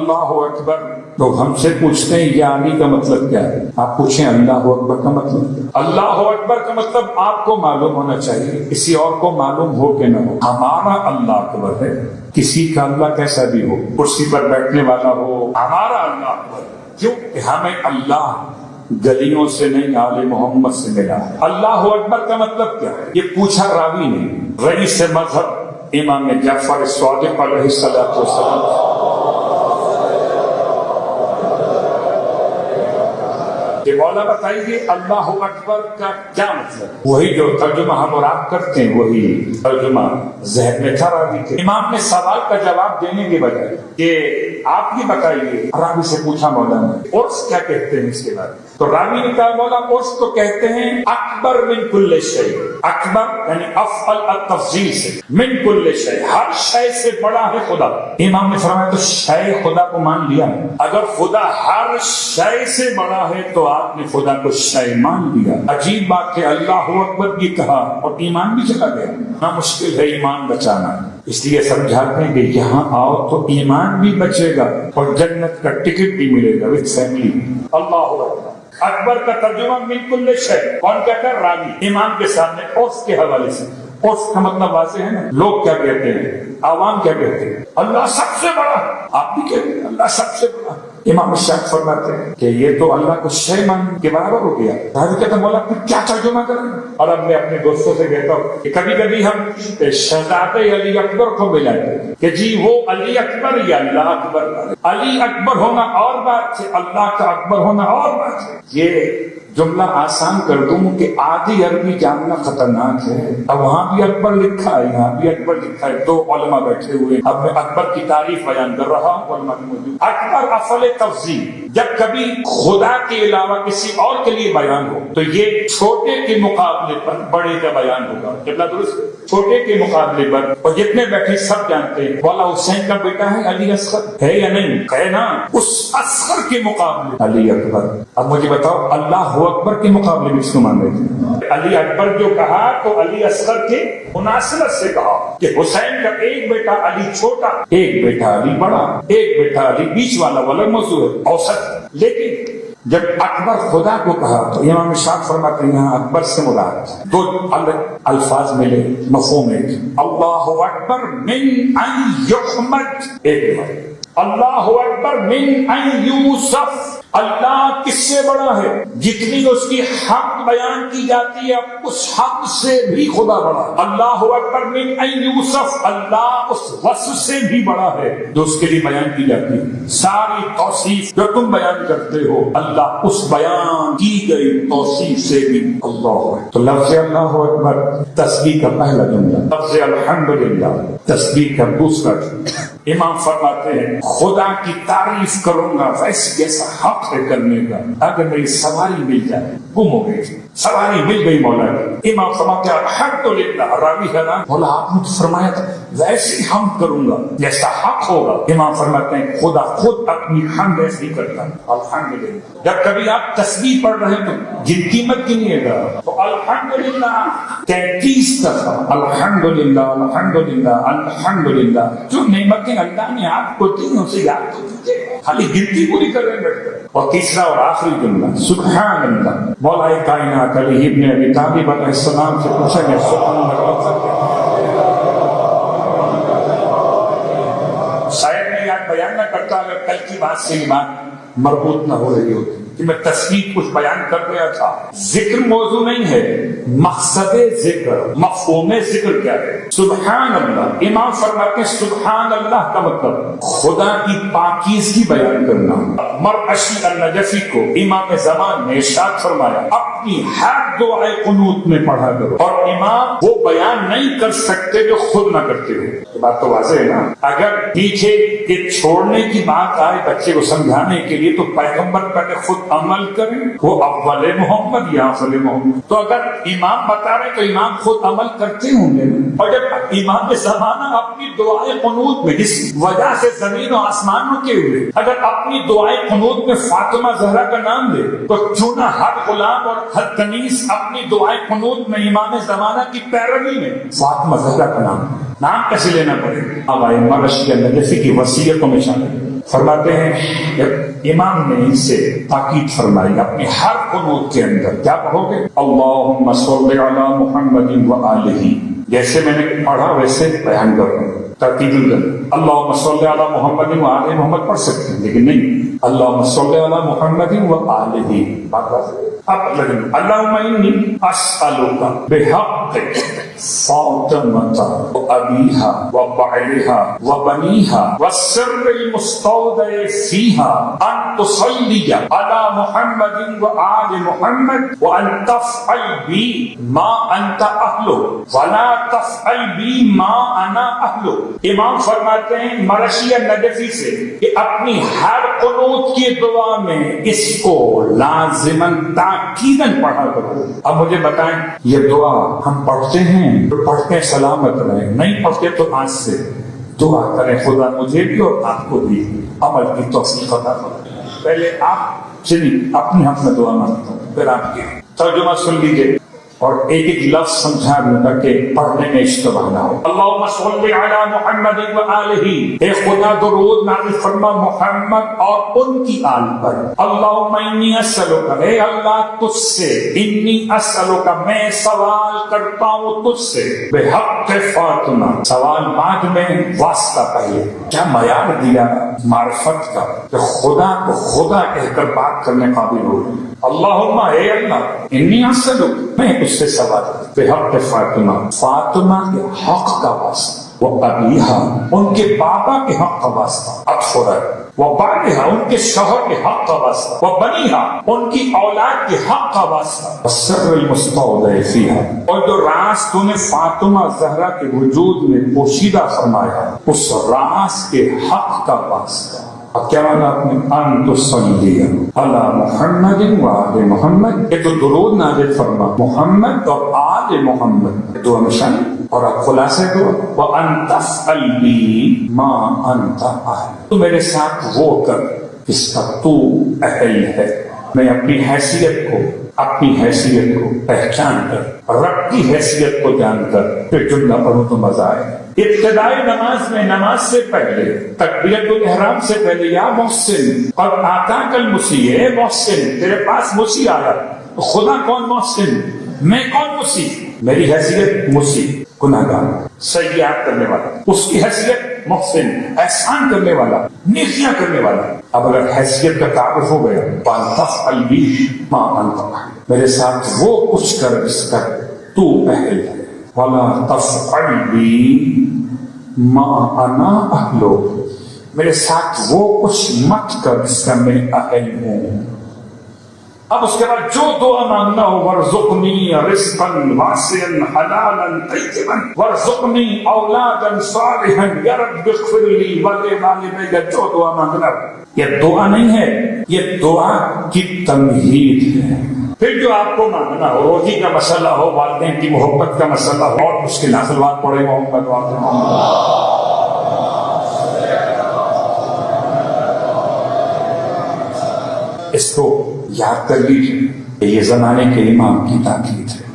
اللہ اکبر تو ہم سے پوچھتے ہیں یہ علی کا مطلب کیا ہے؟ آپ پوچھیں اللہ اکبر کا مطلب کیا ہے؟ اللہ اکبر کا مطلب آپ کو معلوم ہونا چاہیے، کسی اور کو معلوم ہو کہ نہ ہو۔ ہمارا اللہ اکبر ہے، کسی کا اللہ کیسا بھی ہو، کرسی پر بیٹھنے والا ہو، ہمارا اللہ اکبر، کیوں کہ ہمیں اللہ گلیوں سے نہیں آل محمد سے ملا ہے۔ اللہ اکبر کا مطلب کیا ہے؟ یہ پوچھا راوی نے رئیس مذہب امام جعفر صادق علیہ السلام کہ مولا بتائیے اللہ اکبر کا کیا مطلب؟ وہی جو ترجمہ ہم اور آپ کرتے ہیں وہی ترجمہ ذہن میں تھا راوی کے۔ امام نے سوال کا جواب دینے کے بجائے کہ آپ یہ بتائیے، راوی سے پوچھا مولا نے عرس کیا کہتے ہیں اس کے بعد؟ تو راوی نے کہا مولا عرس تو کہتے ہیں اکبر من کل شیء، اکبر یعنی افعل التفضیل سے، من کل شیء ہر شے سے بڑا ہے خدا۔ امام نے فرمایا تو شے خدا کو مان لیا، اگر خدا ہر شے سے بڑا ہے تو آپ نے خدا کو شے مان لیا۔ عجیب بات ہے، اللہ اکبر بھی کہا اور ایمان بھی چلا گیا۔ نہ مشکل ہے ایمان بچانا، اس لیے سمجھاتے ہیں کہ یہاں آؤ تو ایمان بھی بچے گا اور جنت کا ٹکٹ بھی ملے گا وتھ فیملی۔ اللہ اکبر اکبر کا ترجمہ من کل شیء کون کہتا ہے؟ راوی امام کے سامنے عرس کے حوالے سے۔ عرس کا مطلب واضح ہے نا، لوگ کیا کہتے ہیں، عوام کیا کہتے ہیں؟ اللہ سب سے بڑا، آپ بھی کہتے ہیں اللہ سب سے بڑا۔ امام شاہ فرماتے ہیں کہ یہ تو اللہ کو شے مان کے برابر ہو گیا۔ راوی کہتا ہے مولا پھر کیا ترجمہ کریں؟ اور اب میں اپنے دوستوں سے کہتا ہوں کہ کبھی کبھی ہم شہزادے علی اکبر کو ملاتے ہیں کہ جی وہ علی اکبر یا اللہ اکبر۔ علی اکبر ہونا اور بات ہے، اللہ کا اکبر ہونا اور بات ہے۔ یہ جملہ آسان کر دوں کہ آدھی عربی جاننا خطرناک ہے۔ اب وہاں بھی اکبر لکھا ہے، یہاں بھی اکبر لکھا ہے، دو علماء بیٹھے ہوئے، اب میں اکبر کی تعریف بیان کر رہا ہوں، علماء بھی موجود۔ اکبر افعل تفضیل، جب کبھی خدا کے علاوہ کسی اور کے لیے بیان ہو تو یہ چھوٹے کے مقابلے پر بڑے کا بیان ہوگا۔ کتنا درست؟ چھوٹے کے مقابلے پر، اور جتنے بیٹھے سب جانتے ہیں مولا حسین کا بیٹا ہے علی اصغر، ہے یا نہیں؟ ہے نا، اس اصغر کے مقابلے علی اکبر۔ اب مجھے بتاؤ اللہ اکبر کے مقابلے میں اس کو مان رہے تھے؟ علی اکبر جو کہا تو علی اصغر کے مناسبت سے کہا کہ حسین کا ایک بیٹا علی چھوٹا، ایک بیٹا علی بڑا، ایک بیٹا علی بیچ والا والا موضوع ہے، اوسط۔ لیکن جب اکبر خدا کو کہا تو امام شاہ فرماتے ہیں یہاں اکبر سے مراد دو الفاظ ملے، مفہوم ہے۔ اللہ اکبر من ان یحمد، ایک بار اللہ اکبر من ان یوصف، اللہ کس سے بڑا ہے؟ جتنی اس کی حق بیان کی جاتی ہے اس حق سے بھی خدا بڑا ہے۔ اللہ اکبر من ان یوصف، اللہ اس وصف سے بھی بڑا ہے جو اس کے لیے بیان کی جاتی ہے۔ ساری توصیف جو تم بیان کرتے ہو اللہ اس بیان کی گئی توصیف سے بھی اللہ ہے۔ تو لفظ اللہ اکبر تسبیح کا پہلا جملہ، لفظ الحمدللہ تسبیح کا دوسرا جملہ۔ امام فرماتے ہیں خدا کی تعریف کروں گا ویسے جیسا حق ہے کرنے کا، اگر میری سواری مل جائے، گم ہو گئی سواری مل گئی مولا کی۔ امام فرماتے ہیں الحمدللہ، راوی ہے نا مولا آپ نے فرمایا تھا ویسے ہم کروں گا جیسا حق ہوگا۔ امام فرماتے ہیں خدا خود اپنی حمد ایسے ہی کرتا ہے الحمدللہ۔ جب کبھی آپ تسبیح پڑھ رہے ہیں تو گنتی مت گنیے گا، تو الحمدللہ 33 دفعہ الحمدللہ الحمدللہ الحمدللہ، جو نعمتیں اللہ نے آپ کو دی اسے یاد تو کیجیے، خالی گنتی پوری کر رہے بیٹھ کر۔ اور تیسرا اور آخری جملہ سبحان اللہ۔ مولا کائنات علی ابن ابی طالب علیہ السلام سے پوچھا گیا سبحان اللہ، شاید میں یاد بیان نہ کرتا اگر کل کی بات سے یہ بات مربوط نہ ہو رہی ہوتی کہ میں تصویر کچھ بیان کر رہا تھا۔ ذکر موضوع نہیں ہے، مقصد ذکر، مفہوم ذکر کیا ہے؟ سبحان اللہ۔ امام فرماتے ہیں سبحان اللہ کا مطلب خدا کی پاکیزگی بیان کرنا۔ مرعشی النجفی کو امام زمان نے ارشاد فرمایا اپنی ہر دعائے قنوت میں پڑھا کرو، اور امام وہ بیان نہیں کر سکتے جو خود نہ کرتے ہو۔ بات تو واضح ہے نا، اگر پیچھے کے چھوڑنے کی بات آئے بچے کو سمجھانے کے لیے تو پیغمبر پہلے خود عمل کریں، وہ اول محمد یا افضل محمد۔ تو اگر امام بتا رہے تو امام خود عمل کرتے ہوں گے، اور جب امام زمانہ اپنی دعائے قنوت میں جس وجہ سے زمین و آسمان رکے ہوئے اگر اپنی دعائے قنوت میں فاطمہ زہرا کا نام دے تو کیوں نہ ہر غلام اور ہر کنیز اپنی دعائے قنوت میں امام زمانہ کی پیروی میں فاطمہ زہرا کا نام کیسے لینا پڑے؟ اب آئے مرعشی النجفی کی وصیتوں میں شامل فرماتے ہیں امام نے ان سے تاکید فرمائی اپنی ہر قنوت کے اندر کیا کہو گے؟ اللہم صلی علی محمد و آلہ، جیسے میں نے پڑھا ویسے بیان کر رہا ہوں ترتیب اللہم صلی علی محمد و آلہ محمد پڑھ سکتے ہیں لیکن نہیں اللہم صلی علی محمد و آلہ اللہم انی اسألک بحق فاطمہ و ابیہا و بعلہا و بنیہا والسر المستودع فیہا ان تصلی علی محمد و آل محمد و ان تفعل بی ما انت اہلو ولا تفعل بی ما انا اہلو۔ امام فرماتے ہیں مرثیہ نجفی سے کہ اپنی ہر قنوت کی دعا میں اس کو لازماً تاکیداً پڑھا کرو۔ اب مجھے بتائیں یہ دعا ہم پڑھتے ہیں تو پڑھتے سلامت رہیں، نہیں پڑھتے تو آج سے دعا کریں خدا مجھے بھی اور آپ کو بھی عمل کی توفیق عطا فرمائے۔ پہلے آپ چلیے اپنی حق میں دعا مانگتا ہوں پھر آپ کی ترجمہ سن لیجیے اور ایک ایک لفظ سمجھا دوں تاکہ پڑھنے میں اشتباہ نہ ہو۔ اللہم صلی علی محمد و آلہ، اے خدا درود نازل فرما محمد اور ان کی آل پر۔ اللہم انی اسألک، اے اللہ تجھ سے، انی اسألک میں سوال کرتا ہوں تجھ سے، بحق فاطمہ، سوال بعد میں واسطہ پہلے۔ کیا معیار دیا معرفت کا کہ خدا کو خدا کہہ کر بات کرنے قابل ہو۔ اللہم اے اللہ انی اسألک، میں اس سے سوال بحق فاطمہ، فاطمہ کے حق کا واسطہ، وہ ابیہا ان کے بابا کے حق کا واسطہ، وہ بعلہا ان کے شوہر کے حق کا واسطہ، وہ بنیہا ان کی اولاد کے حق کا واسطہ، والسر المستودع فیہا اور جو راز تو نے فاطمہ زہرا کے وجود میں پوشیدہ فرمایا اس راز کے حق کا واسطہ۔ اب کیا مانا آپ نے؟ ان تصلی علی محمد و آل محمد، یہ تو درود نازل فرما محمد اور آل محمد دعا میں شامل، اور اب خلاصہ دعا وان تفعل بی ما انت اہل، تو میرے ساتھ وہ کر جس کا تو اہل ہے۔ میں اپنی حیثیت کو پہچان کر، رب کی حیثیت کو جان کر پھر جملہ پڑھوں تو مزہ آئے۔ ابتدائی نماز میں نماز سے پہلے تکبیرۃ الاحرام سے پہلے یا محسن اور آتاک المسیء، اے محسن تیرے پاس مسیح آیا، خدا کون محسن، میں کون مسیح، میری حیثیت مسیح گناہگار سیئات کرنے والا، اس کی حیثیت محسن احسان کرنے والا نیکیاں کرنے والا۔ اب اگر حیثیت کا تعارف ہو گیا فَانْتَفْعَلْ بِي مَا أَنْتَ أَهْلُ، میرے ساتھ وہ کچھ کر جس کا تو اہل ہے، وَلَا تَفْعَلْ بِي مَا أَنَا أَهْلُ، میرے ساتھ وہ کچھ مت کر جس کا میں اہل ہوں۔ اب اس کے بعد جو دعا مانگنا ہو، وَارْزُقْنِي رِزْقًا وَاسِعًا حَلَالًا طَيِّبًا وَارْزُقْنِي أَوْلَادًا صَالِحًا يَا رَبِّ اغْفِرْ لِي وَلِوَالِدَيَّ، جو دعا مانگنا یہ دعا نہیں ہے، یہ دعا کی تمہید ہے۔ پھر جو آپ کو مانگنا ہو، روزی کا مسئلہ ہو، والدین کی محبت کا مسئلہ ہو، اور مشکل حاصلات پڑے محمد والدین اس کو یاد کر لیجیے، یہ زمانے کے امام کی تاکید ہے۔